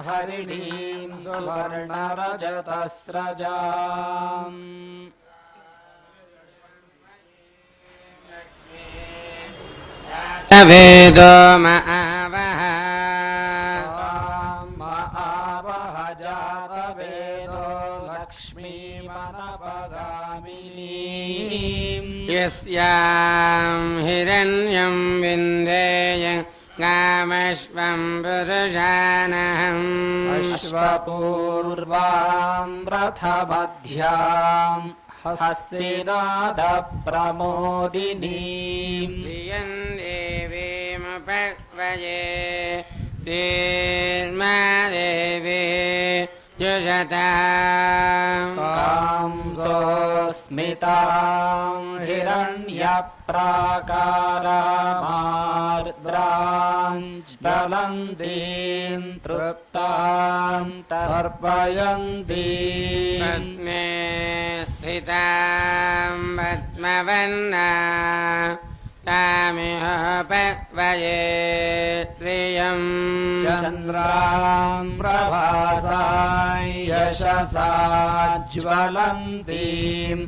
हरिणीं सुवर्णरजतस्रजाम् वेदो मआवह जातवेदो लक्ष्मीमनपगामिनीम् यस्यां हिरण्यं विन्देय गामश्वं पुरुषानहम् अश्वपूर्वां रथमध्याम् हस्तिनादप्रमोदिनीम् प्रियं देवीमुपक्वये तीर्मा देवी जुषताम् कांसोऽस्मितां हिरण्यप्राकारामार्द्राञ्ज्वलन्तीं तृप्तां तर्पयन्तीं पद्मे स्थितां पद्मवर्णा तामिह पक्वये श्रियम् चन्द्रां प्रभासां यशसा ज्वलन्तीं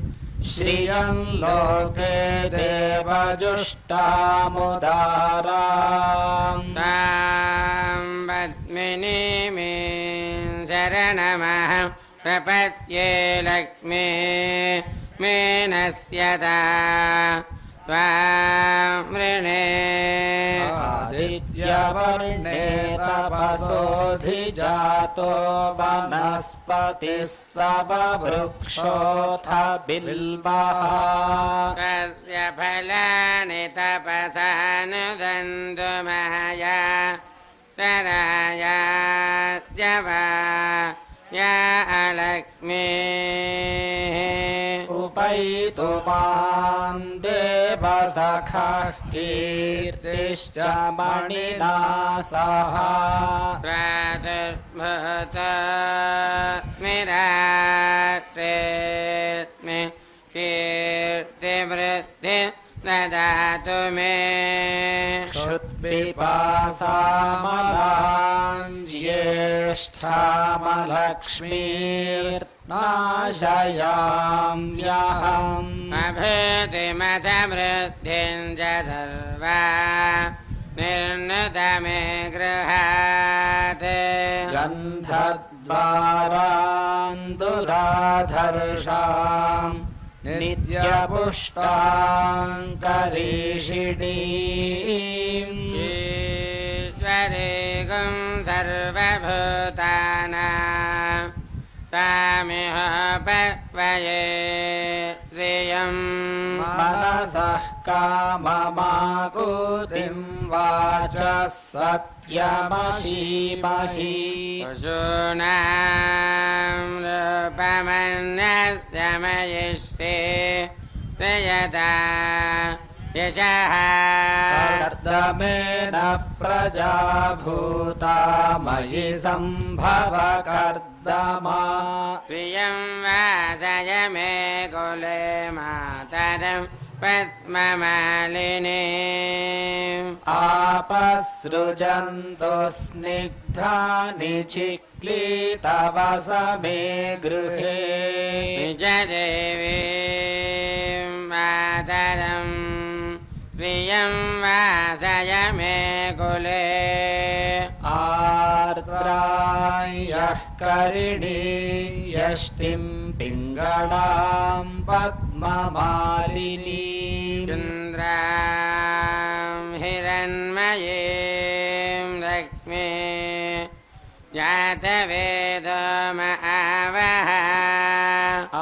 श्रियं लोके देवजुष्टामुदारां तां पद्मिनीं शरणमहं प्रपद्ये लक्ष्मी मेनस्यता त्वामृणे आदित्यवर्णे तपसोऽधिजातो वनस्पतिस्तव वृक्षोऽथ बिल्वः तस्य फलानि तपसानुदन्तु महया तराया जवा या अलक्ष्मीः उपैतु मां देवसखः कीर्तिश्च मणिना सह प्रातुर्भूतमिराट्रेऽस्मि कीर्तिवृद्धि ददातु मे क्षुत्पिपासामलां ज्येष्ठामलक्ष्मीर्नाशयाम्यहम् अभूतिमसमृद्धिं च सर्वा निर्णुतमे गृहात् गन्धद्वारान्दुराधर्षाम् नित्यपुष्टाङ्करीषिणीम् ईश्वरेगं सर्वभूतानां तामिह पक्वये श्रियम् मनसः काममाकुतिं वाचः सत्यमशीमहि पशूनां रूपमन्यस्यमयिष्टे प्रयता यशः कर्दमेन प्रजा भूता मयि सम्भव कर्दमा प्रियं वासय मे कुले मातरं पद्ममालिनी आपसृजन्तु स्निग्धानि चिक्लीतवस मे गृहे निजदेवीं मातरं प्रियं वासय मे कुले आर्द्रायः करिणी यष्टिं पिङ्गळां पद्ममालिनी चन्द्रां हिरण्मयीं लक्ष्मी जातवेदो मआवह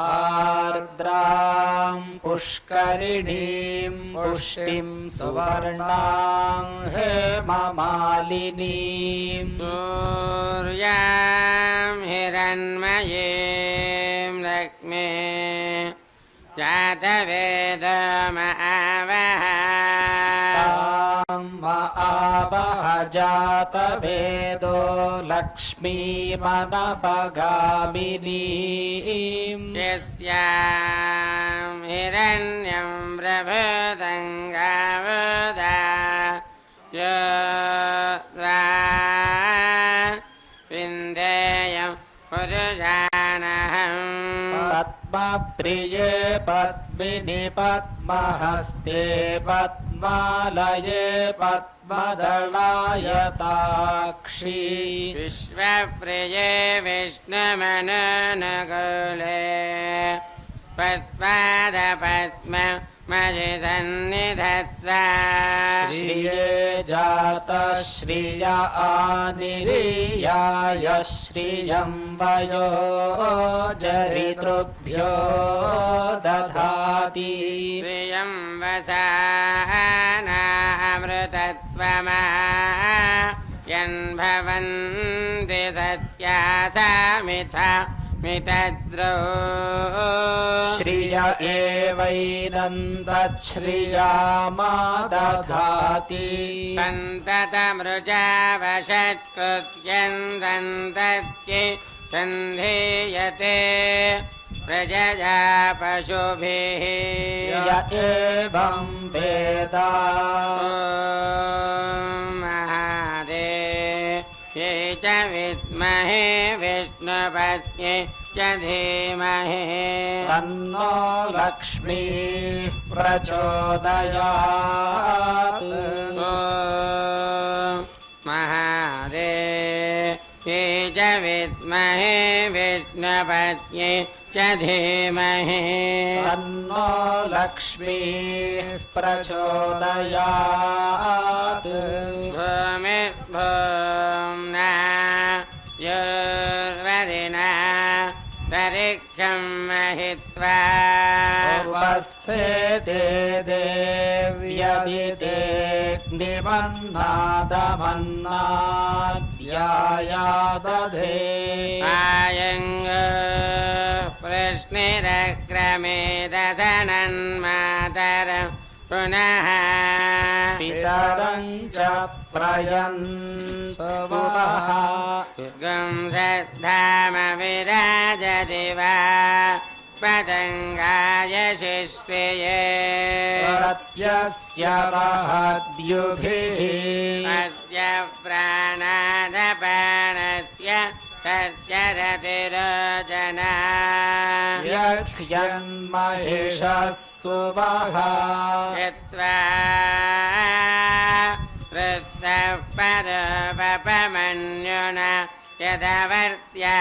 आर्द्रां पुष्करिणीं पुष्टिं सुवर्णां हेममालिनीं सूर्यां हिरण्मयीं लक्ष्मी जातवेदो मआवह आवह जातवेदो लक्ष्मीमनपगामिनीं यस्यां हिरण्यं प्रभूतं गावदा पुरुषानहम् पद्मप्रिये पद्मिनि पद्महस्ते पद्मालये पद्मदलायताक्षी विश्वप्रिये विष्णुमननुकूले पद्मजिसन्निधत्वा श्रिये जातः श्रिय आनिरीयाय श्रियं वयो जरितृभ्यो दधाति श्रियं वसानामृतत्वमा यन्भवन्ति सत्या सामिथा मितद्रो श्रिय एवैनन्दच्छ्रियामा दधाति सन्ततमृजावषत्कृत्यं सन्तत्यै सन्धीयते प्रजया पशुभिः य एवं वेद ॐ महादेव्यै च विद्महे विष्णुपत्न्यै च धीमहि तन्नो लक्ष्मीः प्रचोदयात् ॐ महादेव्यै च विद्महे विष्णुपत्न्यै च धीमहि तन्नो लक्ष्मीः प्रचोदयात् भूमिर्भूम्ना योर्वरिणा तरिक्षं महित्वा उपस्थे ते देव्यदिदेग्निमन्नादमन्नाद्यायादधे आयङ्ग प्रश्निरक्रमेदसनन्मातर पुनः पितरं च प्रयन्सुवः दुर्गं श्रद्धाम विराजति वा पतङ्गाय शिष्ये प्रत्यस्य महद्युभिः अस्य प्राणादपानस्य तस्य रतिरोचना यक्ष्यन्महिषः सुवः यत्त्वा वृत्तः परोपमन्युना यदवर्त्या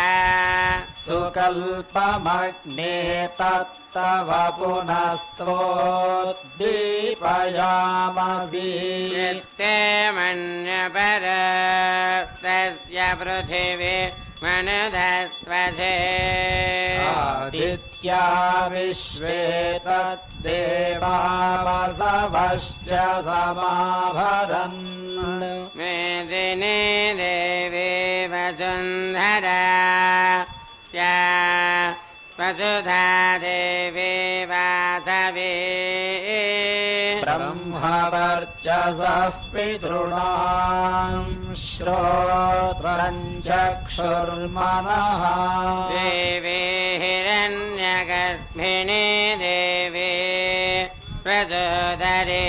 सुकल्पमग्ने तत्तव पुनस्त्वोद्दीपयामसि यत्ते मन्यपर तस्य पृथिवी मनुधत्वसे आदित्या विश्वे तद्देवावसवश्च समाभरन् मेदिनी देवी वसुन्धरा या वसुधा देवी वासवी ब्रह्मवर्चसः पितॄणां श्रोत्रं चक्षुर्मनः देवी हिरण्यगर्भिणी देवी प्रचोदरे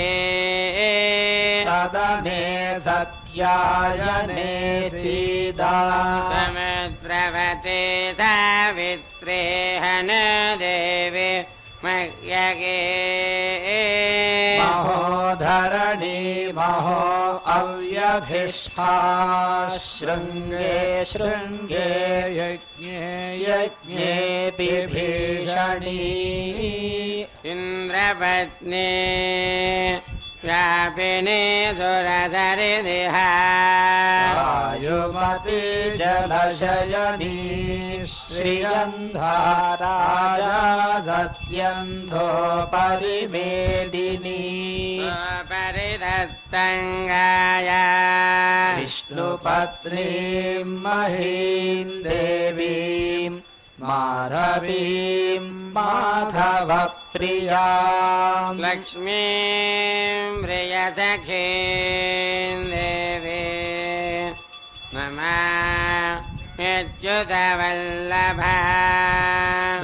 सदने सत्यायने सीदा समुद्रवते सावित्रे हन देवी मह्यगे महोधरणी महो अव्यधिष्ठा शृङ्गे शृङ्गे यज्ञे यज्ञेऽपि भीषणी इन्द्रपत्नी व्यापिनी सुरसरिदिहा वायुमती जलशयनी श्रियन्धाराजा सत्यन्धो परिमेदिनी परिदत्तङ्गाया विष्णुपत्नीं महीं देवीं माधवीं माधवप्रियां लक्ष्मीं प्रियसखीं देवी नमः यच्युतवल्लभः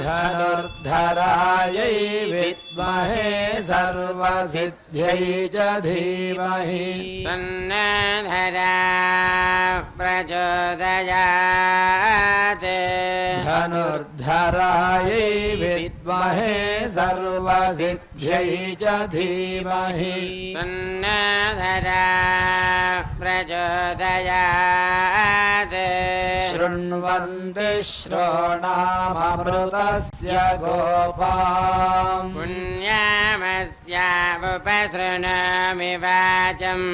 धनुर्धरायै विद्महे सर्वसिद्ध्यै च धीमहि तन्नधरा प्रचोदयात् धनुर्धरायै विद्महे सर्वसिद्ध्यै च धीमहि तन्नधरा प्रचोदयात् शृण्वन्ति श्रोणाममृतस्य गोपाम् पुण्यमस्यावुपसृणोमि वाचम्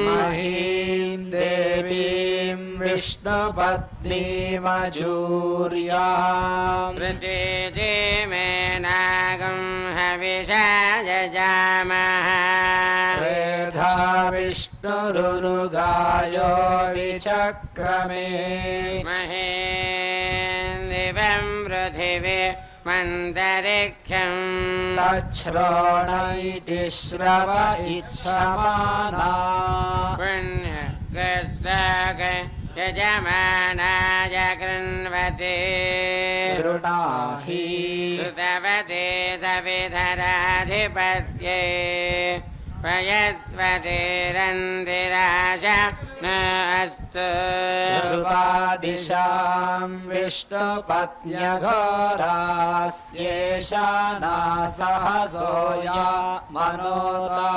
महीम् देवीम् विष्णुपत्नीमजूर्याम् प्रतीजे मे नागम् हविषा जजामः त्रेधा विष्णुरुगायो विचक्रमे महेन्दिवं पृथिवी मन्तरिक्षम् तच्छ्रोण इति श्रव इच्छमाना पुण्यकृष्णक यजमानाय कृण्वते तृणाहि कृतवते सविधराधिपत्ये पयस्वतिरन्दिराश न अस्तु ध्रुवादिशाम् विष्णुपत्न्यघोरास्येषा सहसोया मनोता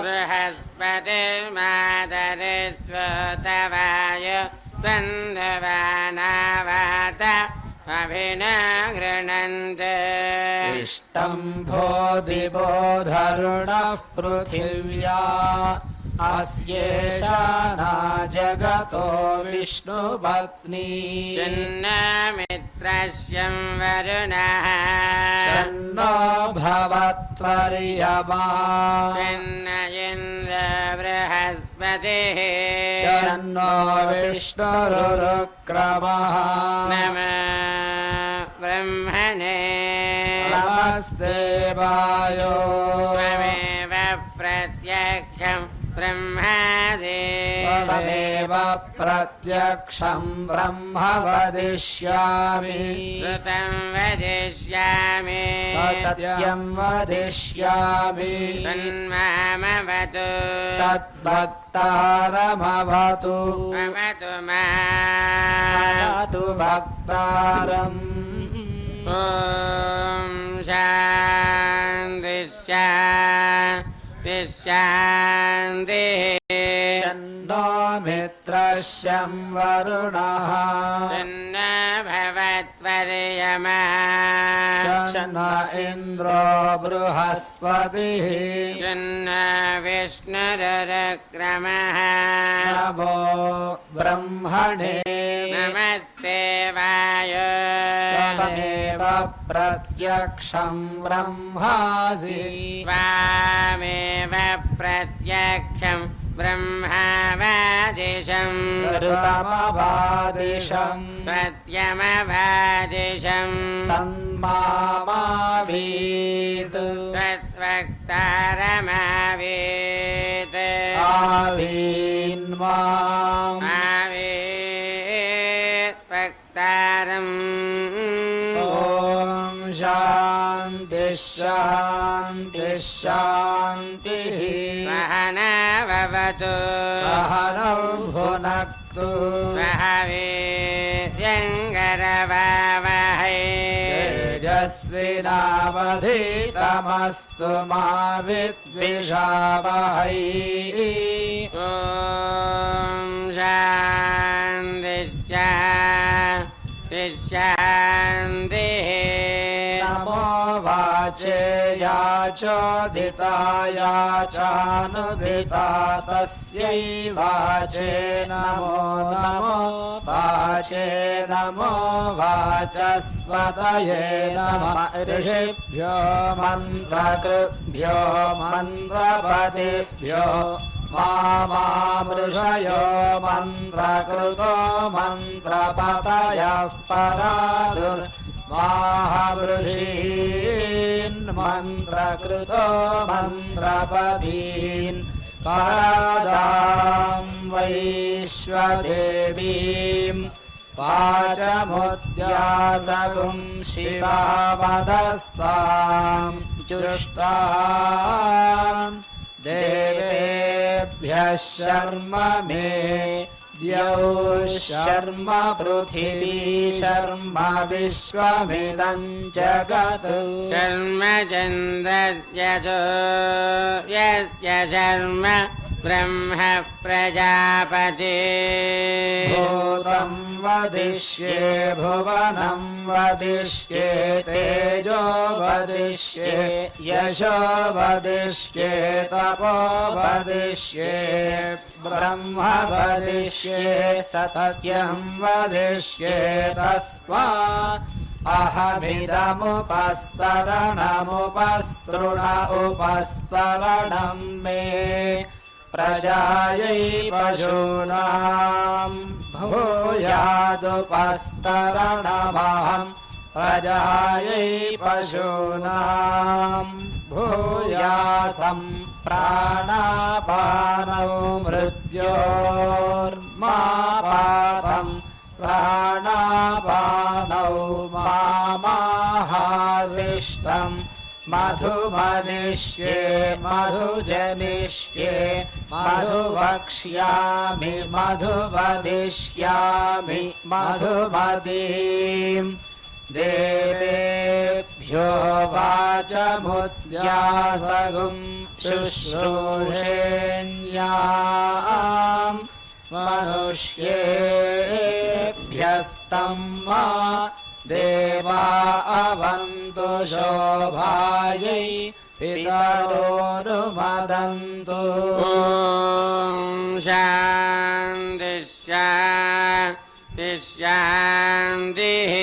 बृहस्पतिर्मातरिस्वतवाय बन्धवानावात अभिना गृह्णन्ते इष्टम् भो दिवो धरुणः पृथिव्या अस्येषा जगतो विष्णुपत्नी छिन्नमित्रस्यं वरुणः शन्नो भवत्वर्यमा छिन्न इन्द्र बृहस्पतिः शन्नो विष्णुरुक्रमः नमः ब्रह्मणे नमस्ते वायो त्वमेव प्रत्यक्षं ब्रह्मादि त्वमेव प्रत्यक्षम् ब्रह्म वदिष्यामि ऋतं वदिष्यामि सत्यम् वदिष्यामि तन्मामवतु तद्भक्तारमवतु ममतु माम् तु भक्तारम् ॐ शान्ति शान्तिः शन्नो मित्रश्यं वरुणः तन्न भवत्वर्यमा शन्न इन्द्रो बृहस्पतिः तन्न विष्णुरुक्रमः नमो ब्रह्मणे नमस्ते वायो त्वमेव प्रत्यक्षं ब्रह्मासि त्वामेव प्रत्यक्षं ब्रह्मवादिशम् ऋतमवादिशम् सत्यमवादिशम् तन्मावीत् तद्वक्तारमावीत् आवीन्माम् आवीत् वक्तारम् ॐ शान्ति शान्ति शान्तिः सहनावतु सहनौ भुनक्तु सह वीर्यङ्करवावहै तेजस्विनावधीतमस्तु मा विद्विषावहै ॐ शान्ति शान्तिः नमो वाचेया चोदिताया चानुदिता तस्यै वाचे नमो नमो वाचे नमो वाचस्पतये नमः ऋषिभ्यो मन्त्रकृभ्यो मन्त्रपतिभ्यो मामृषयो मन्त्रकृतो मन्त्रपतयः परादुर्माहवृषीन् मन्त्रकृतो मन्त्रपदीन् परादां वैश्वदेवीं वाचमुद्यासगुं शिवावदस्तां जुष्टां देवेभ्यः शर्म मे द्यौः शर्म पृथिवी शर्म विश्वमिदं जगत् शर्म चन्द्रयजो यस्य शर्म ब्रह्म प्रजापति भूतं वदिष्ये भुवनं वदिष्ये तेजो वदिष्ये यशो वदिष्ये तपो वदिष्ये ब्रह्म वदिष्ये सत्यं वदिष्ये तस्मात् अहमिदमुपस्तरणमुपस्तृण उपस्तरणं मे प्रजायै पशूनां भूयादुपस्तरणमहं प्रजायै पशूनां भूयासं प्राणापानौ मृत्योर्मापातं प्राणापानौ मामाहासिष्टम् मधुमनिष्ये मधुजनिष्ये मधुवक्ष्यामि मधुवदिष्यामि मधुमतीम् देवेभ्यो वाचमुद्यासगुं शुश्रूषेण्याम् मनुष्येभ्यस्तं मा देवा अवन्तु शोभायै पितरोनुमदन्तु शान्ति शान्ति शान्तिः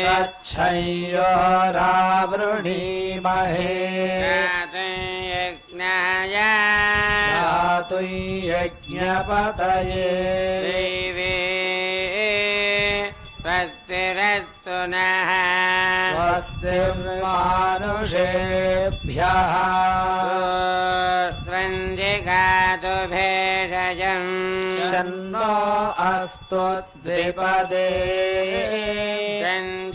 तच्छयोरावृणीमहे यज्ञाय दातु यज्ञपतये देवे स्वस्तिरस्तु नः स्वस्तिर्मानुषेभ्यः स्वन्दिगातु भेषजम् शन्नो अस्तु द्विपदे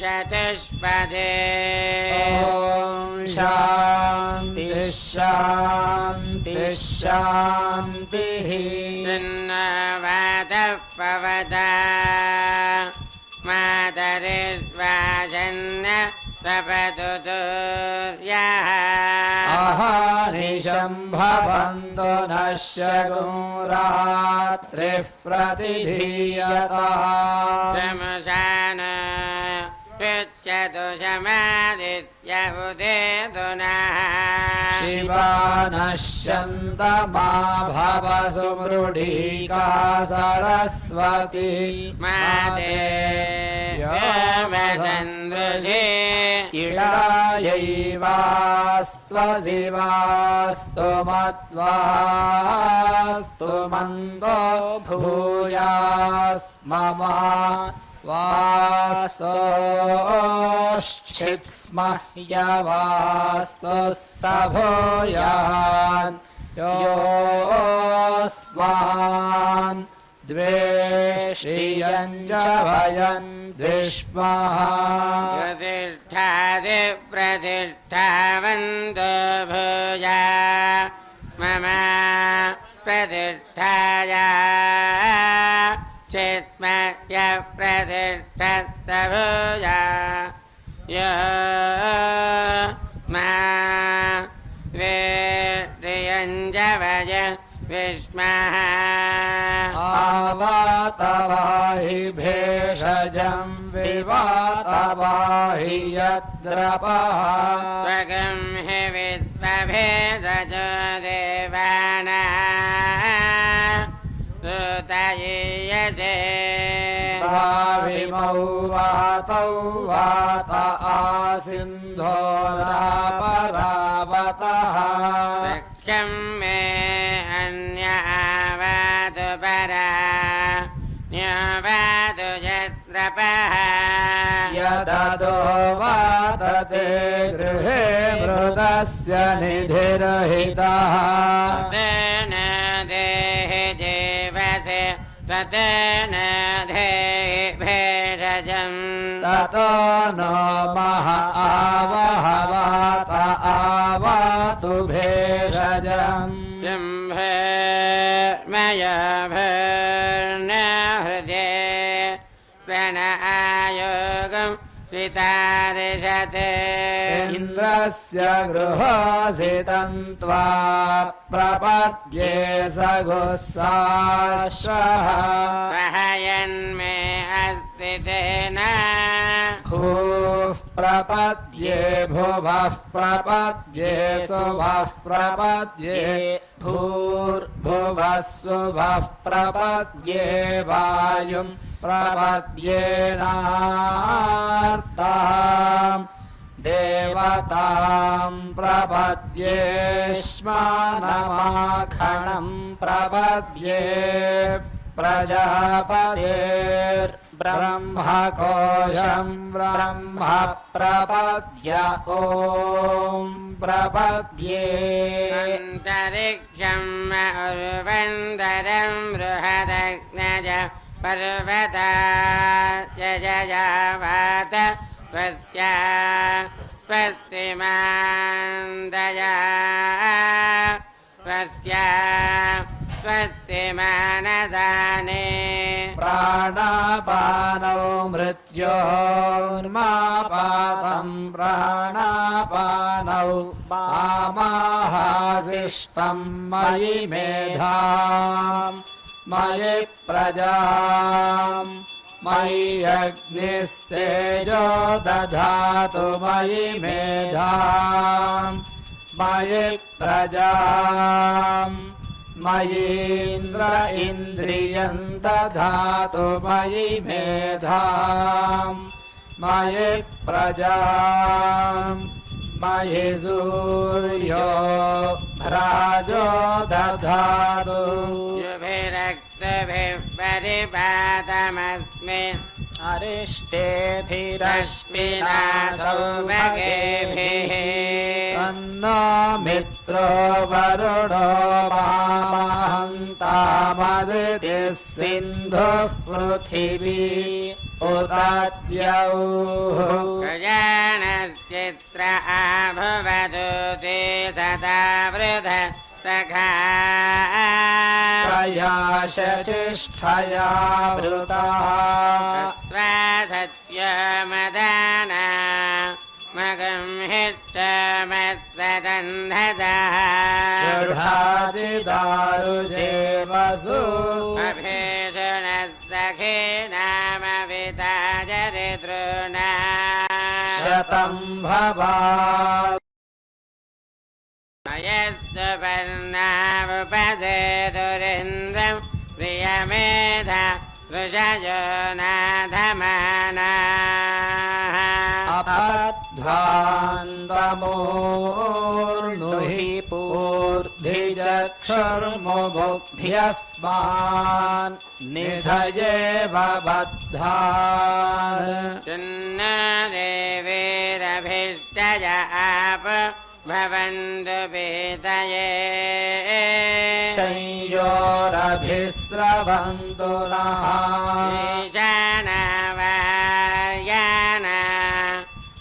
चतुष्पदे ॐ शान्ति शान्ति शान्तिः शन्नवातः पवता मातरिश्वासन्न तपतु सूर्यः अहनिशं भवन्तु नश्यगुं रात्रिः प्रतिधीयतः शमशान पृच्छतु शमादित्य उदेतु नः शिवानश्यन्तमा भव सुमृढीका सरस्वती माते व्योमसन्दृशे इडायैवास्त्वशिवास्तु मत्वास्तु मन्दो भूयास्मम वासोश्चित्स्मह्यवास्तु स भूयान् योऽस्मान् द्वेष्टियं च वयं द्विष्मः प्रतिष्ठादि प्रतिष्ठावन्तु भूया मम प्रतिष्ठाया चित्मय प्रतिष्ठत भूया यो मा वेष्टियं च वयं विस्मः आवातवाहि भेषजं विवातवाहि यद्रपः त्वगं हि विश्वभेदजो देवानां सुतयीयसे स्वाविमौ वातौ वात आसिन्धोरापरावतः वक्ष्यं मे अन्यावातु परा न्यवातु यत्रपः यदतो वातते गृहे मृतस्य निधिरहितः तेन तेन धेहि भेषजम् ततो नो मह आवहवात आवातु भेषजम् शम्भे मयभर्नहृदे प्रणआयोगम् कृतारिषते इन्द्रस्य गृहोऽसितं त्वा प्रपद्ये सगुस्साश्वः सहयन्मे अस्ति तेन भूः प्रपद्ये भुवः प्रपद्ये सुवः प्रपद्ये भूर्भुवः सुवः प्रपद्ये वायुम् प्रपद्येनार्ताम् देवतां प्रपद्ये श्मानमाखणं प्रपद्ये प्रजापतेर्ब्रह्मकोशं ब्रह्म प्रपद्य ॐ प्रपद्ये अन्तरिक्षम् उर्वन्तरं बृहदग्नज पर्वता जयावात स्वस्या स्वस्तिमान्दया स्वस्या स्वस्तिमानदाने प्राणापानौ मृत्योर्मापातं प्राणापानौ मामाहासिष्टं मयि मेधाम् मयि प्रजाम् मयि अग्निस्तेजो दधातु मयि मेधाम् मयि प्रजाम् मयीन्द्र इन्द्रियं दधातु मयि मेधाम् मयि प्रजाम् मयि सूर्यो भ्राजो दधातु युभिरक्तभिः परिपातमस्मिन् अरिष्टेभिरश्मिना सौभगेभिः तन्नो मित्रो वरुणो मामहन्तामदितिः सिन्धुः पृथिवी उदद्यौः गजानश्चित्र आभवतु ते सदा वृध सखा त्वया शचिष्ठया वृताः तस्त्वा सत्यमदाना मगं हिष्टमत्सदन्धतः दृढाचिदारुजे वसु अभीषणः सखे नामविता चरितॄणा शतं भवात् मयस्तु पर्णावुपदेतुरिन्द्रं प्रियमेधा वृषयो नाधमानाः अपध्वान्तमूर्णुहि पूर्धिचक्षुर्मुमुग्ध्यस्मान् निधयेव बद्धान् चिन्न देवीरभीष्टय आप भवन्तु पीतये संयोरभिस्रवन्तु नः ईशानवार्याना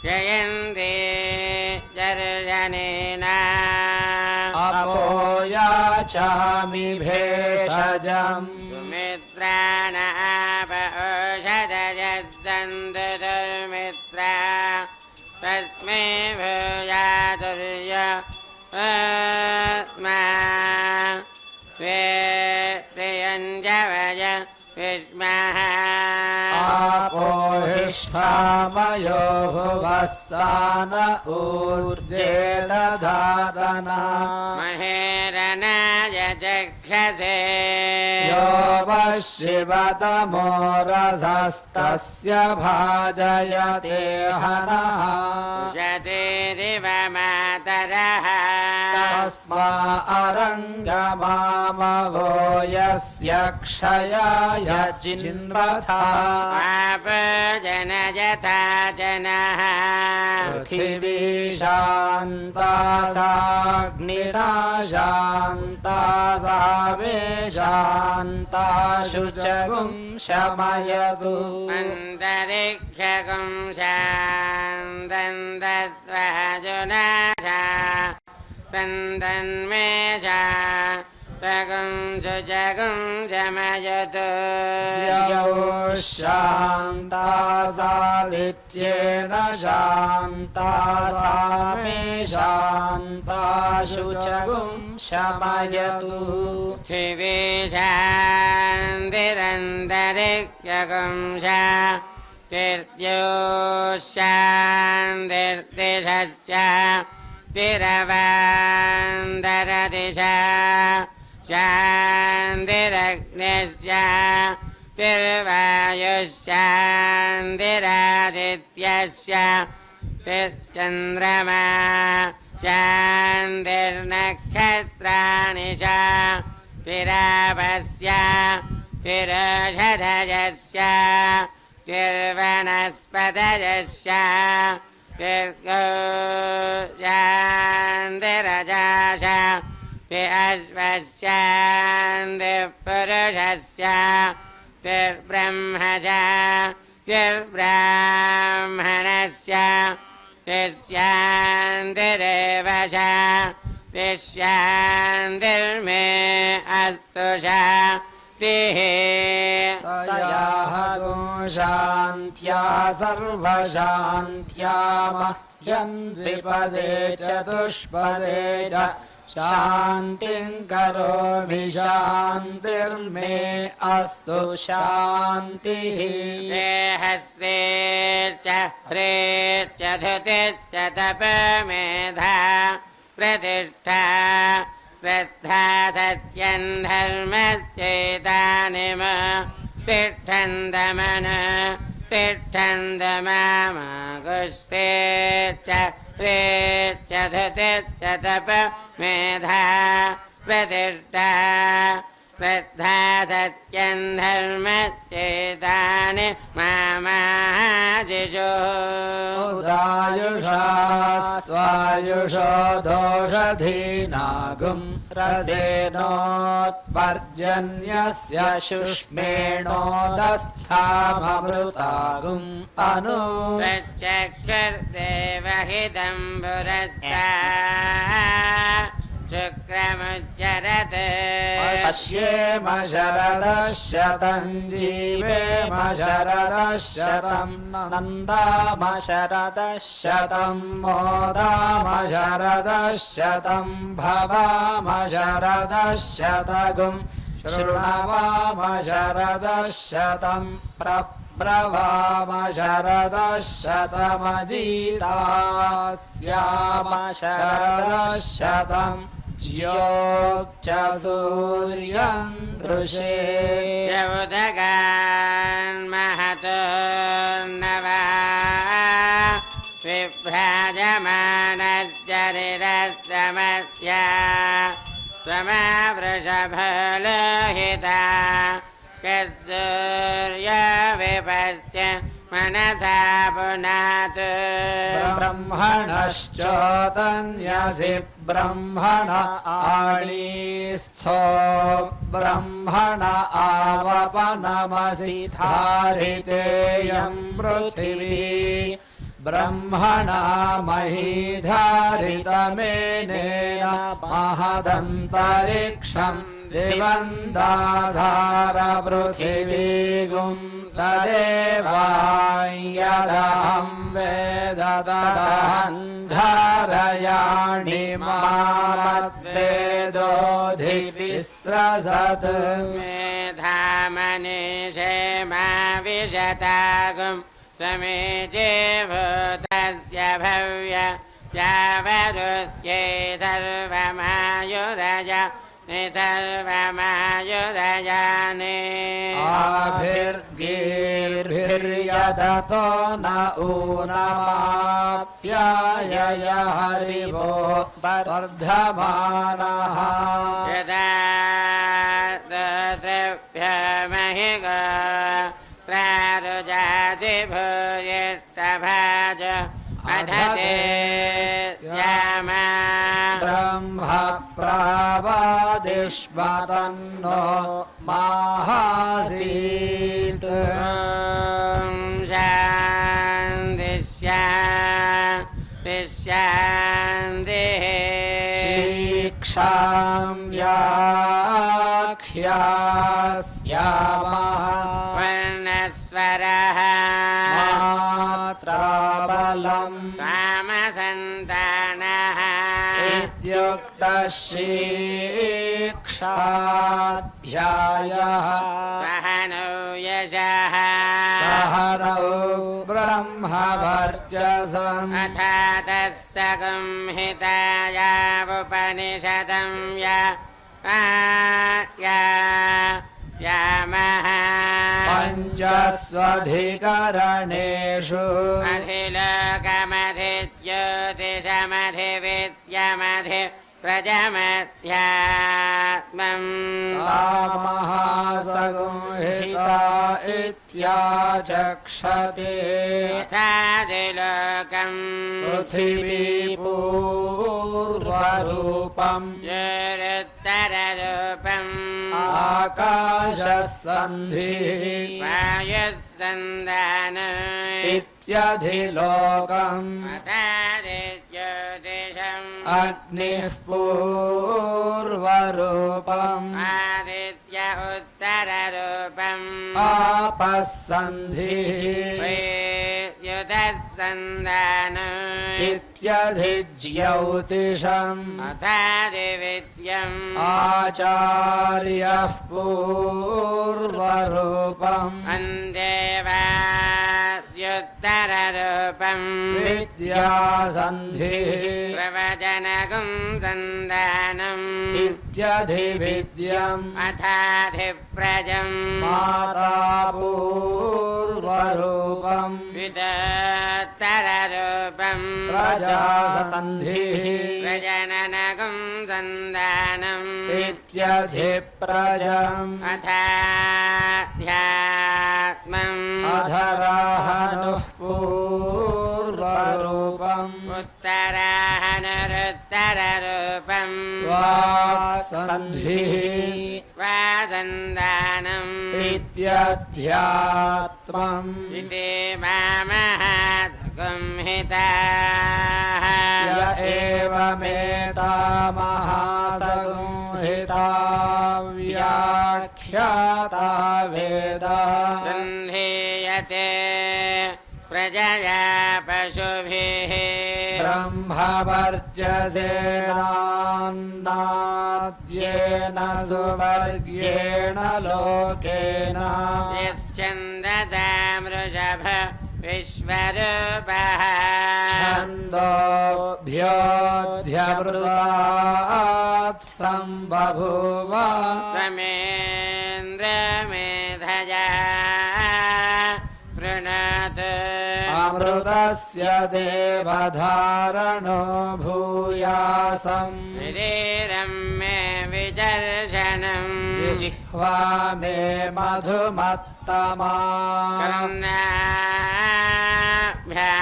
जयन्ति दर्शनेन अपो याचामि भेषजम् सुमित्राणाप ओषधयः सन्तु दुर्मित्रा तस्मै भूयातुर्य अस्मा प्रियञ्जवय विस्मः आपोहिष्ठामयो भुवस्तान ऊर्जे दधातन महेरनाय चक्षसे यो वशिवतमो रसस्तस्य भाजयते हनः उषतीरिव मातरः तस्मा अरङ्गमामवो यस्य क्षयाय चिन्वथा जनयथा जनः पृथिवी शान्ता साग्निना शान्ता शान्ता सा मे शान्ता शुचगुं शमयतु अन्तरिक्षगुं शान्तं दत्त्वा जुनाशा तन्दन्मे शान्तगुं शुचगुं शमयतु यौ शान्ता सालित्येन शान्ता सा मे शान्ता शुचगुं शमयतु शिवे शान्तिरन्तरिक्षगुं शान्तिर्द्यो शान्तिर्दिशश्च तिरवान्दरदिशा शान्तिरग्निश्च तिर्वायुश्शान्तिरादित्यस्य तिर्चन्द्रमा शान्तिर्नक्षत्राणि तिरापस्य तिरोषधयस्य तिर्वनस्पतयस्य तिर्गो शान्तिरजाश तिरश्वशान्तिपुरुषस्य तिर्ब्रह्मश तिर्ब्राह्मणस्य तिशान्तिरेवश तिशान्तिर्मे अस्तु शान्तिः तयाः गुं शान्त्या सर्वशान्त्या मह्यं द्विपदे चतुष्पदे च शान्तिं करोमि शान्तिर्मे अस्तु शान्तिः हस्तेश्च ह्रेश्च धृतिश्च तपमेधा प्रतिष्ठा श्रद्धा सत्यं धर्मश्चेतानिम तिष्ठन्तमन तिष्ठन्तमामगुष्टेश्च ह्रेश्च धृतिश्च तपमेधा प्रतिष्ठा श्रद्धा सत्यं धर्मश्चेतानि मामाजिषुः उदायुषा स्वायुषो दोषधीनागुं रसेनोत्पर्जन्यस्य शुष्मेणोदस्थाममृतागुम् अनु प्रचक्षुर्देवहितं पुरस्तात् शुक्रमुच्चरत् पश्येम शरदः शतं जीवेम शरदः शतं नन्दाम शरदः शतं मोदाम शरदः शतं भवाम शरदः शतगुं शृणवाम शरदः शतं प्रभाम शरदः शतमजीतास्याम शरदः शतम् ज्योक्च सूर्यं दृशे यौदगान्महतोर्नवा विभ्राजमानश्चरिरस्तमस्या त्वमावृषभलोहिता कस्तूर्यविपश्च मनसा पुनात् ब्रह्मणश्चोदन्यसि ब्रह्मण आणीस्थो ब्रह्मण आवपनमसि धारितेयं पृथिवी ब्रह्मणा महीधारितमेनेन महदन्तरिक्षं दिवन्दाधार पृथिवीगुं सदेवायदहं वेदतदहं धारयाणि मामद्वेदोऽधिविस्रसत् मेधामनीषे मा विशतागुं समेचे भूतस्य भव्य यावरुच्ये सर्वमायुरज सर्वमायुरजाने आभिर्गीर्भिर्यदतो न ऊनमाप्यायय हरिवो वर्धमानः यदा द्रव्यमहिगा प्रारुजाति भूयिष्ठभाज अधते यामा ब्रह्म प्रवादिष्वतन्नो माहासीत् शान्ति शान्ति शान्तिः शिक्षां व्याख्यास्यामः वर्णस्वरः मात्राबलं सामसन्तानः इत्युक्तशिक्षाध्यायः सह नो यशः सहनौ ब्रह्मवर्चसम् अथ तस्सगं हितायावुपनिषदं यामः पञ्चस्वधिकरणेषु अधिलोकमधिज्योतिषमधिविद्यमधि प्रजमध्यात्मम् महासंहिता इत्याचक्षते तथादिलोकम् पृथिवीपूर्वरूपम् योरुत्तररूपम् आकाशसन्धिः वायुस्सन्धान इत्यधिलोकम् तथादिज्योतिषम् अग्निः पूर्वरूपम् आदित्य उत्तररूपम् आपस्सन्धिः विद्युतस्सन्धान इत्यधिज्योतिषम् अथादिविद्यम् आचार्यः पूर्वरूपम् अन्देवाद्युत्तररूपम् विद्यासन्धिः प्रवचनगुं सन्धानम् इत्यधिविद्यम् अथाधिप्रजम् माता पूर्वरूपम् विदुत्तररूपम् प्रजासन्धिः प्रजननगुं सन्धानम् इत्यधिप्रजम् अथाध्यात्मम् अधराहनुः पूर्वरूपम् उत्तराहनुरुत्तररूपम् वाक्सन्धिः वासन्धानम् इत्यध्यात्मम् इति मामहासंहिताः य एवमेतामहासंहिता व्याख्याता वेदा सन्धीयते प्रजया पशुभिः ब्रह्मवर्चसेनान्नाद्येन सुवर्ग्येण लोकेन यश्चन्दसामृषभ विश्वरूपः छन्दोभ्योऽध्यवृतात् सम्बभूव समेन्द्रमेधया प्रणत अमृतस्य देवधारणो भूयासम् शरीरं मे विदर्शनम् जिह्वा मे मधुमत्तमा कर्णाभ्या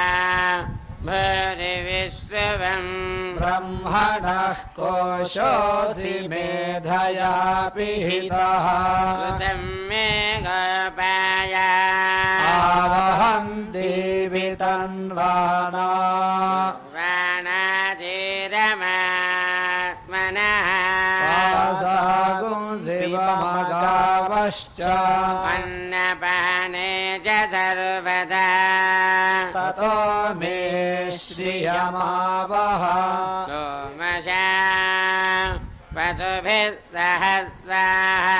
भूरिविश्रुवम् ब्रह्मणः कोशोऽसि मेधया पिहितः श्रुतं मे गोपाय आवहं देवि तन्वाना वाणाजिरमात्मनः वासागुं शिवमगावश्च अन्नपाने च सर्वदा ततो मे श्रियमावह सोमशा पशुभिः सह स्वाहा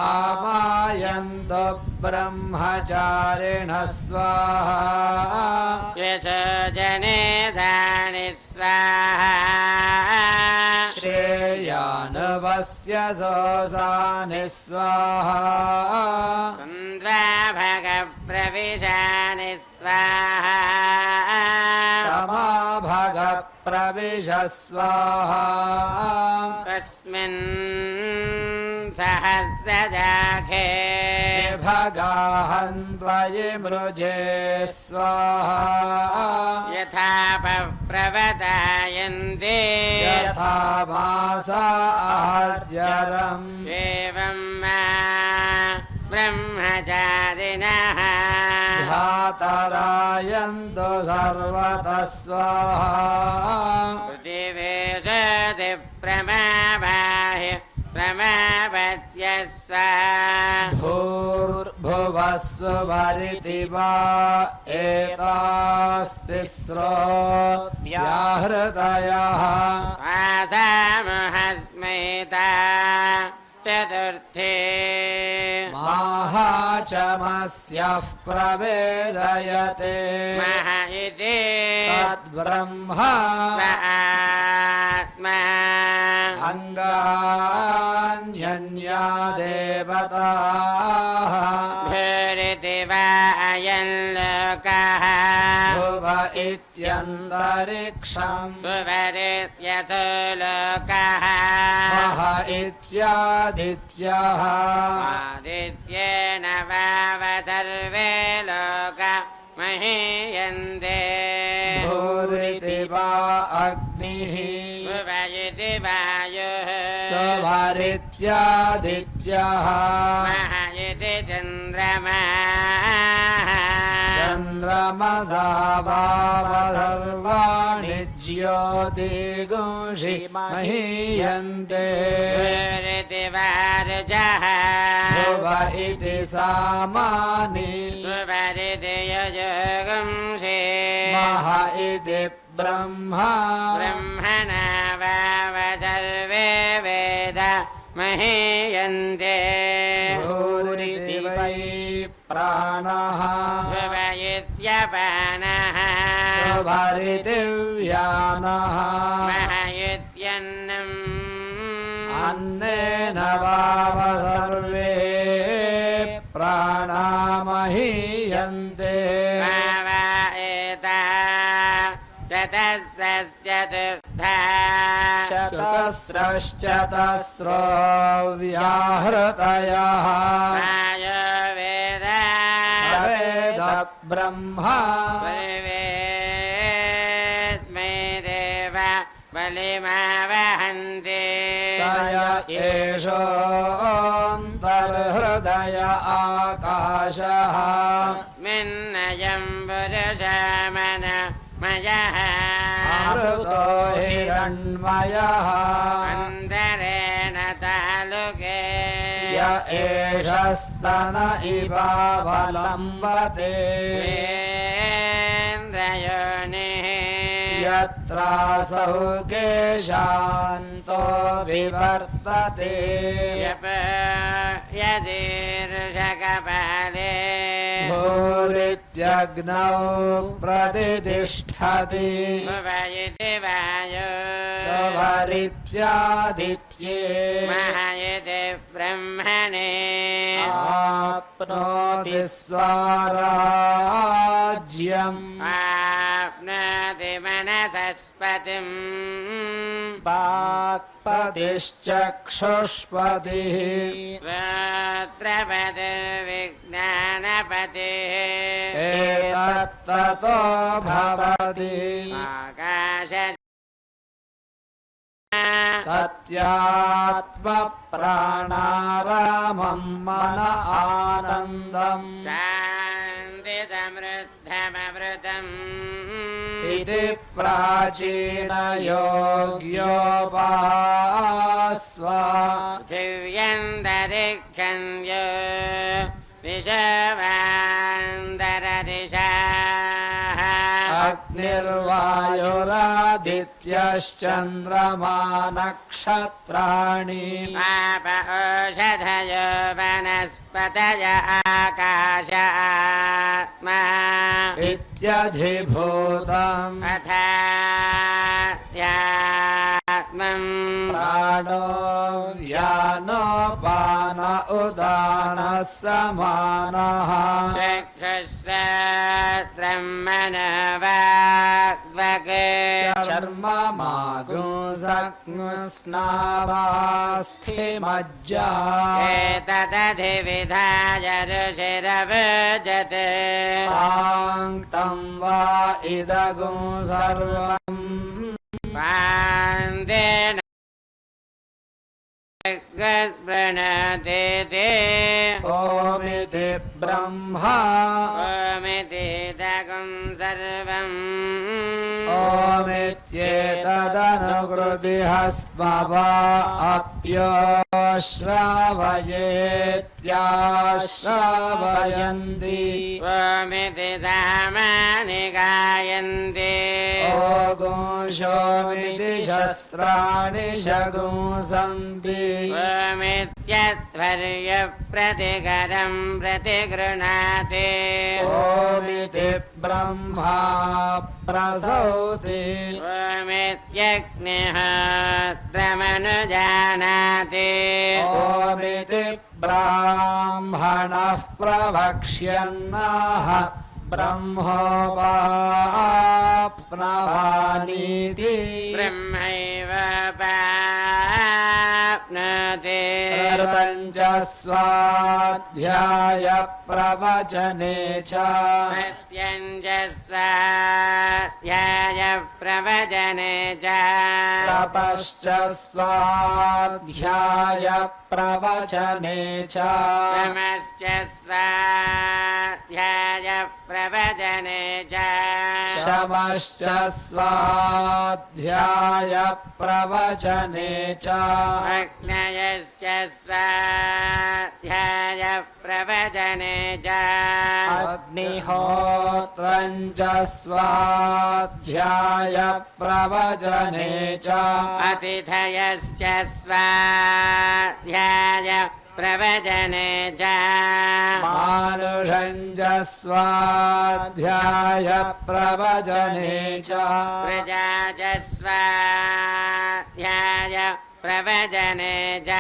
आमायन्तु ब्रह्मचारिणः स्वाहा यशो जने धानि स्वाहा श्रेयानवस्य सोऽसानि स्वाहा तन्द्वाभगप्रविशानि स्वाहा समाभगप्रविश स्वाहा तस्मिन् सहस्रजाखे भगाहन्त्वयि मृजे स्वाहा यथा प्रवतायन्ते यथा मासा आर्जरम् एवं मा ब्रह्मचारिणः ध्यातरायन्तु सर्वतः स्वाहा प्रतिवेशति प्रमावाहि प्रमापत्य स्वाहा भूर्भुवः सुवरिति वा एतास्तिस्रो व्याहृतयः आसामहस्मैता चतुर्थे माहाचमस्यः प्रवेदयते मह इति तद्ब्रह्म आत्मा अङ्गान्यन्या देवताः भूरिति वा अयं लोकः भुव इत्यन्तरिक्षम् सुवरित्यसो लोकः मह इत्यादित्यः आदित्येन वाव सर्वे लोका महीयन्ते भूरिति वा अग्निः भुव इति वायुः सुभरित्यादित्यः मह इति चन्द्रमाः चन्द्रमसा वाव सर्वाणि ज्योतिगुंषि महीयन्ते भूरिति वारुजः भुव इति सामानि सुवरिति यजुगुंषि मह इति ब्रह्मा ब्रह्मणा वाव सर्वे वेद महीयन्ते भूरिति वै प्राणः भुव इत्यपानः सुभरिति व्यानः मह इत्यन्नम् अन्नेन वाव सर्वे प्राणा महीयन्ते वाव एता चतस्रश्चतुर्धा चतस्रश्चतस्रो व्याहृतयः वायो वेद वेद ब्रह्मा सर्वेस्मै देव बलिमावहन्ति स य एषोऽन्तर्हृदय आकाशः अस्मिन्नयं पुरुषमन मयः अमृतो हिरण्मयः अन्तरेण तालुके य एष स्तन इवावलम्बते स्वेन्द्रयोनिः यत्रासौ केशान्तो विवर्तते यदीर्षकपाले भूरित्यग्नौ प्रतिष्ठति भुव इति वायो सुभरित्यादित्ये मह इति ब्रह्मणे आप्नोति स्वाराज्यम् आप्नोति मनसस्पतिम् वाक्पतिश्चक्षुष्पतिः श्रोत्रपतिर्विज्ञानपतिः एतत्ततो भवति आकाश सत्यात्मप्राणारामम् मन आनन्दम् शान्ति समृद्धममृतम् इति प्राचीनयोग्योपास्व पृथिव्यन्तरिक्षं यो दिशवान्तरदिशाः अग्निर्वायुरादित्यश्चन्द्रमा नक्षत्राणि पाप ओषधयो वनस्पतय आकाश आत्मा इत्यधिभूतम् अथात्मम् प्राणो व्यानोपान उदानः समानः चक्षुश्रोत्रं मनोवाक्त्वक् चर्ममागुंसग्नुस्नावास्थिमज्जा एतदधिविधाय ऋषिरवजते पाङ्क्तं वा इदगुं सर्वम् पान्तेन प्रणते ते ओमिति ब्रह्मा ओमिति दगुं सर्वम् ओमित्येतदनुकृतिः स्मवा अप्यश्रावयेत्याश्रावयन्ति ओमिति सामानि गायन्ति ओगुंशोमिति शस्त्राणि शगुंसन्ति ओमित्यध्वर्यप्रतिकरं प्रतिगृह्णाति ओमिति ब्रह्मा प्रसौति ओमित्यग्निः त्रमनुजानाति ओमिति ब्राह्मणः प्रवक्ष्यन्नः ब्रह्मोपाप्नवानीति ब्रह्मैव पाप्नोति च स्वाध्याय प्रवचने च सत्यञ्च स्वाध्याय प्रवचने च तपश्च स्वाध्याय प्रवचने च तमश्च स्वाध्याय प्रवचने च शमश्च स्वाध्याय प्रवचने च अग्नयश्च स्वाध्याय प्रवचने च अग्निहोत्रं च स्वाध्याय प्रवचने च अतिथयश्च स्वाध्याय प्रवचने च मानुषं च स्वाध्याय प्रवचने च प्रजा च स्वाध्याय प्रवचने च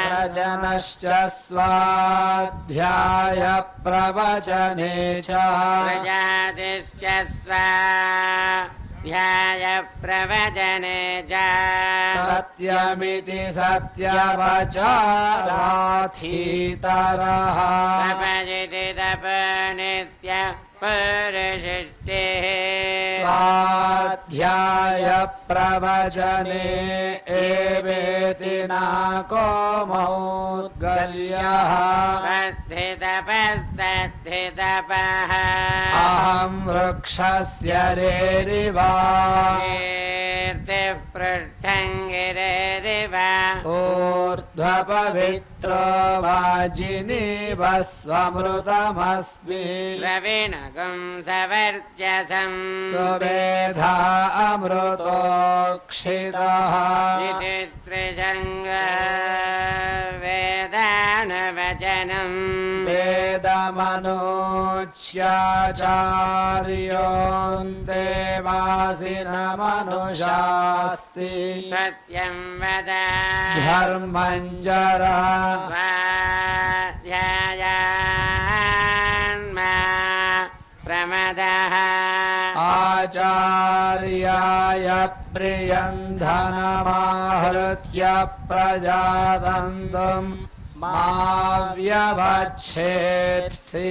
प्रजनश्च स्वाध्याय प्रवचने च प्रजातिश्च स्वाध्याय प्रवचने च सत्यमिति सत्यवचाराथीतरः तपजिति तपनित्य परिशिष्टिः स्वाध्याय प्रवचने एवेति नाको मौद्गल्यः तद्धितपस्तद्धितपः अहं वृक्षस्य रेरिवा कीर्तिः पृष्ठं गिरेरिव ऊर्ध्वपवित्रो वाजिनीव स्वमृतमस्मि रविनगं सवर्चसं सुमेधा अमृतोक्षितः इति त्रिशङ्गवेदानुवचनम् वेदमनोच्याचार्योन् देवासिनमनुषास्ति सत्यं वद धर्मं जरा स्वाध्यायान्मा प्रमदः आचार्याय प्रियं धनमाहृत्य प्रजातन्तुं मा व्यवच्छेत्सि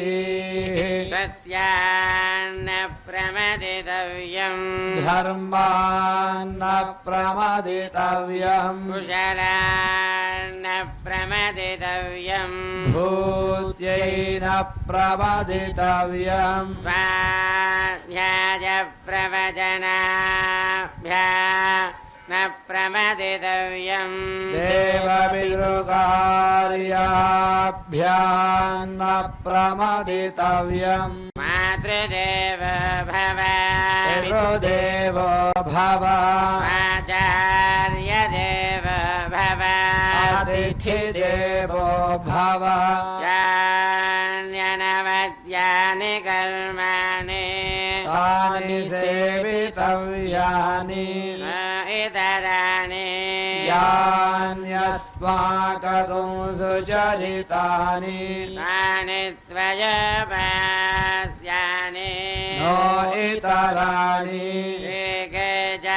सत्यान्न प्रमदितव्यम् धर्मान्न प्रमदितव्यम् कुशलान्न प्रमदितव्यम् भूत्यैन प्रमदितव्यम् स्वाध्याय प्रवचनाभ्या न प्रमदितव्यम् देवविरुकार्याभ्याम् न प्रमदितव्यम् मातृदेव भव पितृदेवो भव आचार्यदेव भव अतिथिदेवो भव यान्यनवद्यानि कर्माणि तानि सेवितव्यानि न इतराणि यान्यस्माकं सुचरितानि तानि त्वयोपास्यानि नो इतराणि एके च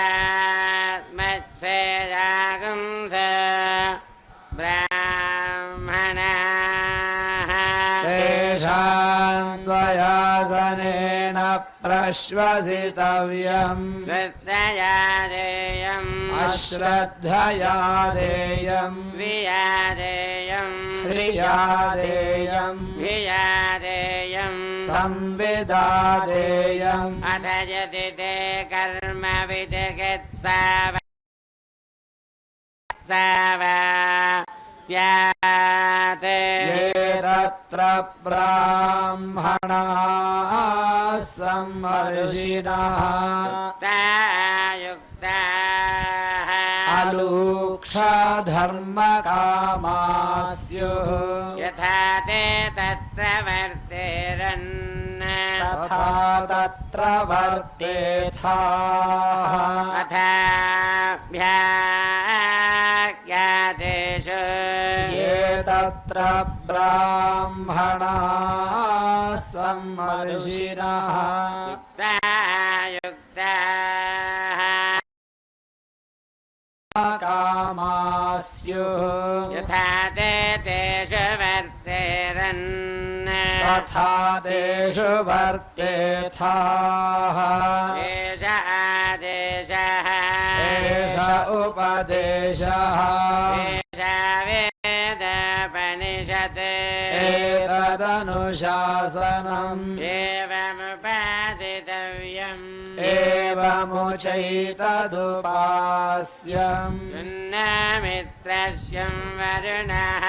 द्वयासनेन प्रश्वसितव्यम् श्रद्धया देयम् अश्रद्धया देयम् क्रिया देयम् क्रिया देयम् धिया देयम् संविदा देयम् अथ यदि ते कर्म विचिकित्साव स्यात् ये तत्र ब्राह्मणाः सम्मर्षिणः युक्ताः अलूक्षधर्मकामाः स्युः यथा ते तत्र वर्तेरन् तथा तत्र वर्तेथाः अथाभ्याख्यातेषु ये तत्र ब्राह्मणाः सम्मर्षिणः युक्ताः कामाः स्युः यथा ते तेषु वर्तेरन् तथा तेषु वर्तेथाः एष आदेशः एष उपदेशः एष वेदोपनिषत् एतदनुशासनम् एवमुपासितव्यम् एवमुचैतदुपास्यम् मित्रस्य वरुणः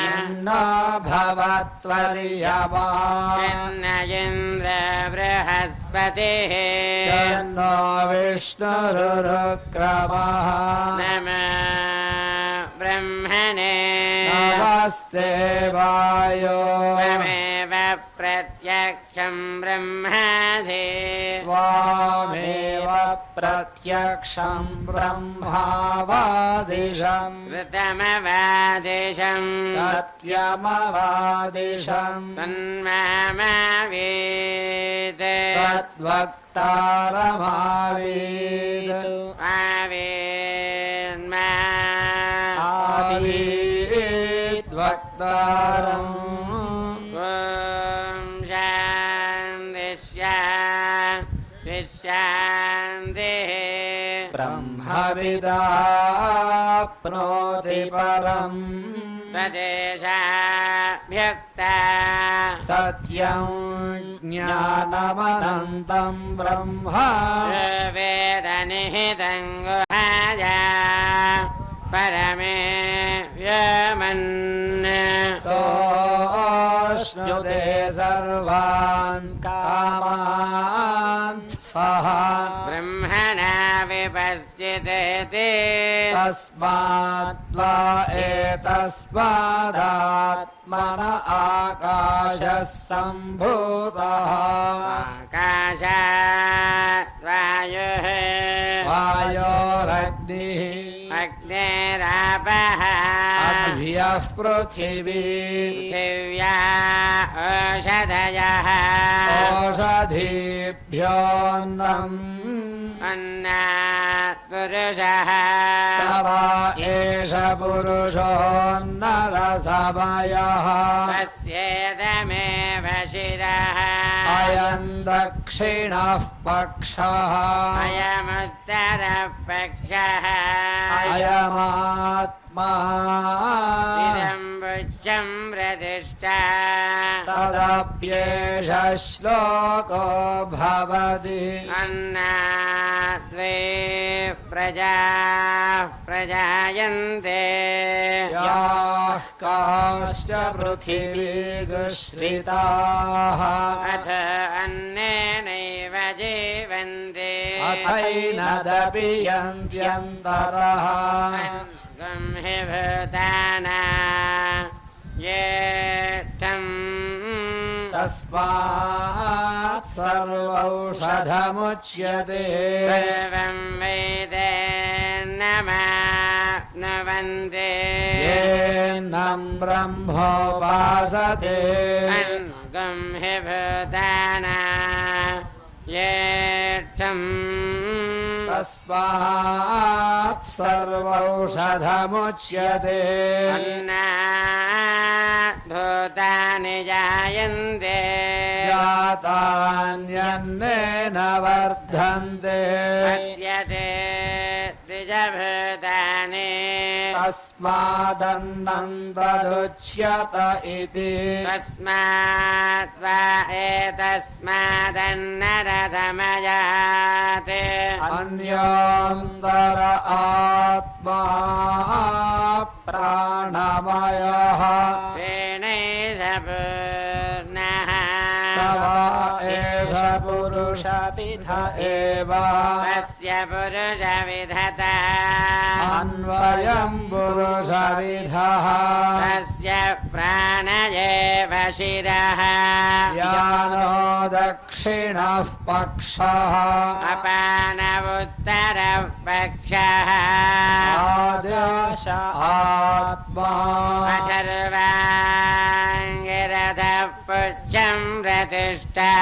इन्नो भवत्वर्यमा इन्द्र बृहस्पतिः तन्नो विष्णुरुक्रमः नमः ब्रह्मणे नमस्ते वायो त्वमेव प्रत्यक्षं ब्रह्मासि त्वामेव प्रत्यक्षं ब्रह्मावादिशम् ऋतमवादिशम् सत्यमवादिशम् तन्मामावीत् तद्वक्तारमावीत् आवीन्मा आवीद्वक्तारम् ॐ शान्तिः ब्रह्मविदाप्नोति परम् तदेशाभ्युक्ता सत्यं ज्ञानमनन्तं ब्रह्म वेदनिहितं गुहाया परमे व्योमन् सोऽश्नुते सर्वान् कामान् सः ब्रह्मणा विपश्चितेति तस्माद्वा एतस्मादात्मन आकाशः सम्भूतः आकाशात् वायुः वायोरग्निः अग्निरापः अभ्यः पृथिवी पृथिव्या ओषधयः ओषधीभ्योऽन्नम् अन्नात् पुरुषः स वा एष पुरुषोऽन्नरसमयः तस्येदमेव शिरः अयम् दक्षिणः पक्षः अयमुत्तरः पक्षः अयमात्मा इदं बुद्धं प्रतिष्ठा तदप्येष श्लोको भवति अन्नाद्वे प्रजाः प्रजायन्ते याः काश्च पृथिवीगुश्रिताः अथ अन्नेनैव जीवन्ते अथैनदपि यन्त्यन्ततः गं हि भूताना येष्ठम् तस्मात् सर्वौषधमुच्यते सर्वं वेदेन्नमाप्नुवन्ति येनं ब्रह्मोपासते गं हि भूताना येष्ठम् तस्मात् सर्वौषधमुच्यते अन्नात् भूतानि जायन्ते जातान्यन्नेन वर्धन्ते पद्यते द्विजभूतानि तस्मादन्नं तदुच्यत इति तस्मात् वा एतस्मादन्नरसमयात् अन्योऽन्तर आत्मा प्राणमयः तेनैष पूर्णः स वा एष पुरुषविध एव तस्य पुरुषविधता अन्वयं पुरुषविधः तस्य प्राणयेव शिरः यानो दक्षिणः पक्षः अपानवुत्तरः पक्षः आदेश आत्मा अथर्वाङ्गिरसः पुच्छं प्रतिष्ठा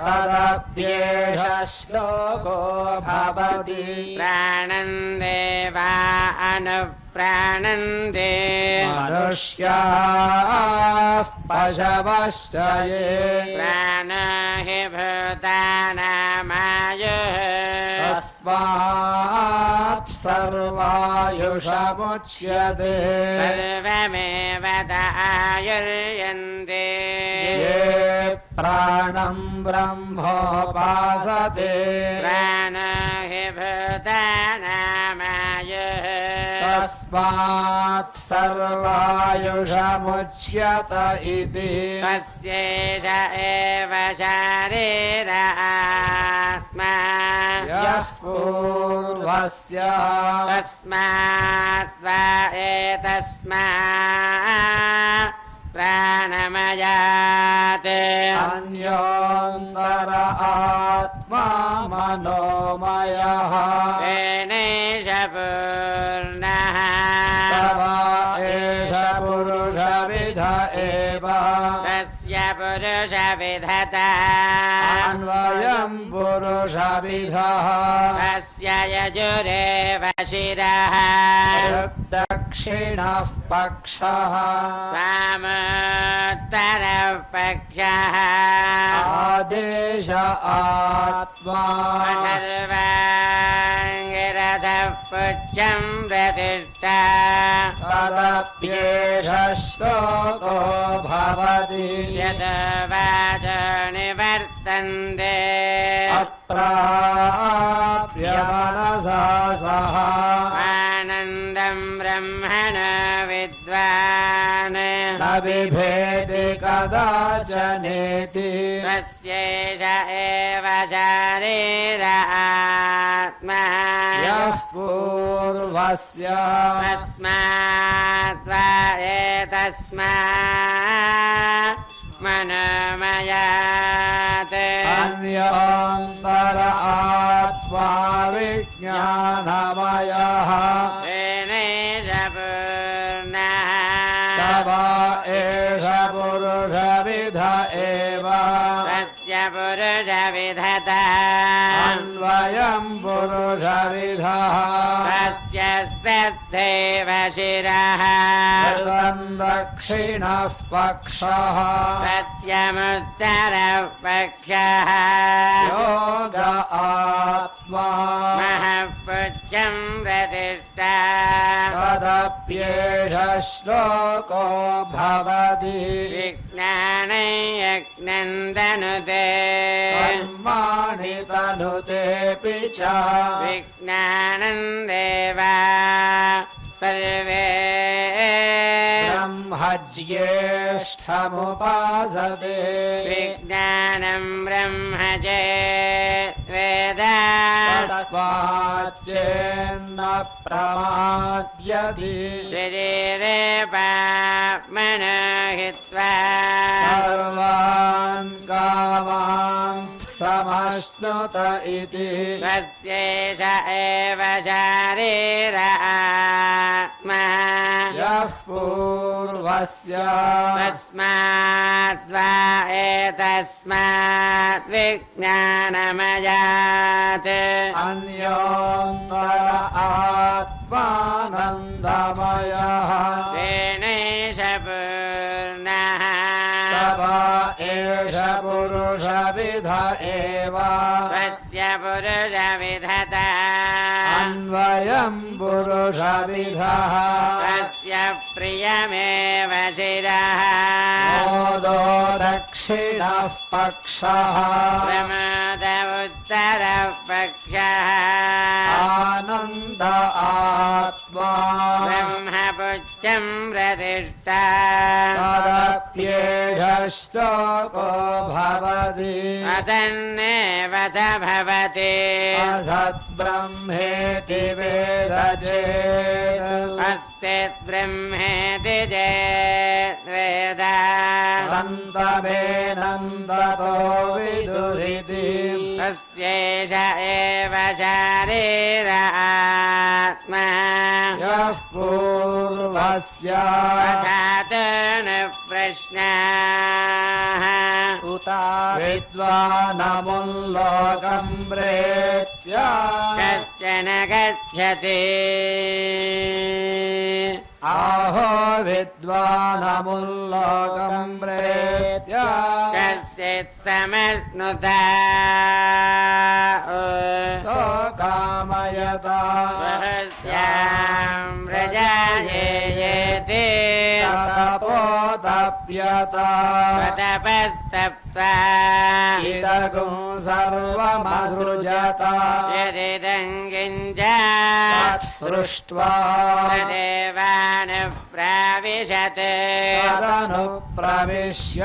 तदप्येष श्लोको भवति प्राणं देवा अनुप्राणन्ते मनुष्याः पशवश्च ये प्राणो हि भूतानामायुः तस्मात् सर्वायुषमुच्यते सर्वमेव त आयुर्यन्ते ये प्राणं ब्रह्मोपासते प्राणो हि भूतानामायुः तस्मात् सर्वायुषमुच्यत इति तस्यैष एव शारीर आत्मा यः पूर्वस्य तस्मात् वा एतस्मात् प्राणमयात् अन्योऽन्तर आत्मा मनोमयः तेनैष पूर्णः स वा एष पुरुषविध एव तस्य पुरुषविधता अन्वयं पुरुषविधः तस्य यजुरेव शिरः दक्षिणः पक्षः सामोत्तरः पक्षः आदेश आत्मा अथर्वाङ्गिरसः पुच्छं प्रतिष्ठा तदप्येष श्लोको भवति यत् वाचो निवर्तन्ते अप्राप्य मनसा सह आनन्दं ब्रह्मण विद्वान् न बिभेति कदाचनेति तस्यैष एव शारीर आत्मा यः पूर्वस्य तस्मात् वा एतस्मात् मनोमयात् अन्योऽन्तर आत्मा विज्ञानमयः तेनैष पूर्णः स वा एष पुरुषविध एव तस्य पुरुषविधता अन्वयं पुरुषविधः तस्य श्रद्धेव शिरः दक्षिणः पक्षः सत्यमुत्तरः पक्षः योग आत्मा महःपुच्छं प्रतिष्ठा तदप्येष श्लोको भवति विज्ञानै यज्ञन्दनुते कर्माणि तनुतेऽपि च विज्ञानं देवा सर्वे ब्रह्मज्येष्ठमुपासते विज्ञानं ब्रह्म चेत् वेद तस्माच्चेन्न प्रमाद्यति शरीरे पाप्मनो हित्वा सर्वान् कामान् स समश्नुत इति तस्यैष एव शारीर आत्मा यः पूर्वस्य तस्माद्वा एतस्मात् विज्ञानमयात् अन्योन्तर आत्मानन्दमयः तेनैष पूर्णः तव एष पुरुषविध एव तस्य पुरुषविधता अन्वयम् पुरुषविधः तस्य प्रियमेव शिरः मोदो दक्षिणः पक्षः प्रमोद उत्तरः पक्षः आनन्द आत्मा ब्रह्मपुच्छं प्रतिष्ठा तदप्येष श्लोको भवति असन्नेव स भवति असद्ब्रह्मेति वेद चेत् अस्तिद्ब्रह्मेति चेत् वेद सन्तमेनन्दतो विदुरिति तस्यैष एव शारीर आत्मा यः पूर्वस्य अथात् न प्रश्नाः उत विद्वानमुल्लोकम् प्रेत्य कश्चन गच्छति आहो विद्वानमुल्लोकम् प्रेत्य कश्चित् समश्नुता कामयता रहस्यां प्रजायेति तपोतप्यता तपस्तप्ता इदगुं सर्वमसृजता यदिदं किञ्च सृष्ट्वा तदेवानुप्राविशत् तदनुप्रविश्य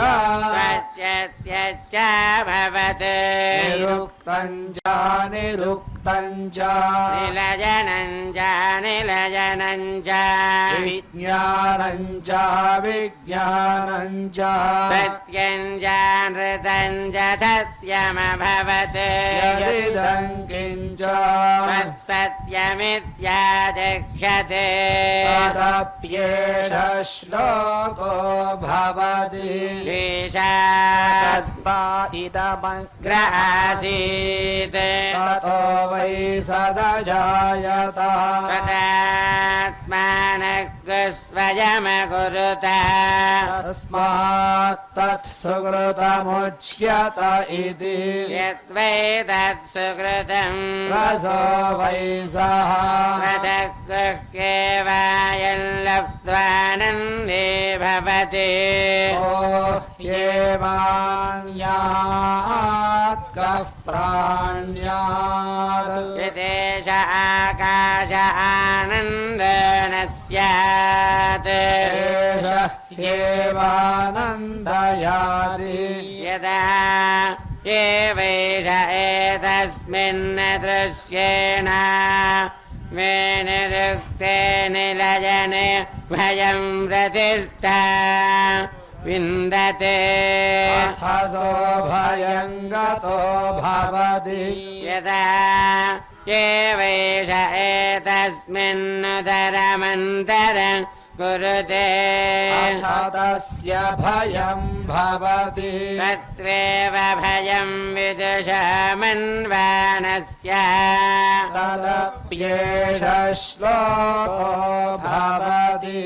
पश्यत्यच्च भवत् निरुक्तं च निरुक्तं च निलजनं च निलजनं च विज्ञानं च विज्ञानं च सत्यं च नृतं च सत्यमभवत् यदिदं किञ्च तत्सत्यमित्याचक्षते तदप्येष श्लोको भवति ईशास्मा इदमग्र आसीत् ततो वै सदजायत तदात्मानः स्वयमकुरुत तस्मात् तत्सुकृतमुच्यत इति यद्वै तत्सुकृतम् रसो वै सः रसगुह्येवायल्लब्ध्वानन्दे भवति ओ ह्येवान्यात् कः प्राण्यात् यदेश आकाश आनन्दन स्यात् एष ह्येवानन्दयाति यदा एवैष एतस्मिन् दृश्येण मे निरुक्ते निलजने भयं प्रतिष्ठा विन्दते अथसो भयं गतो भवति यदा एवैष एतस्मिन्नुदरमन्तरं कुरुते अथ तस्य भयं भवति तत्रेव भयं विदुषमन्वानस्य तदप्येष श्लोको भवति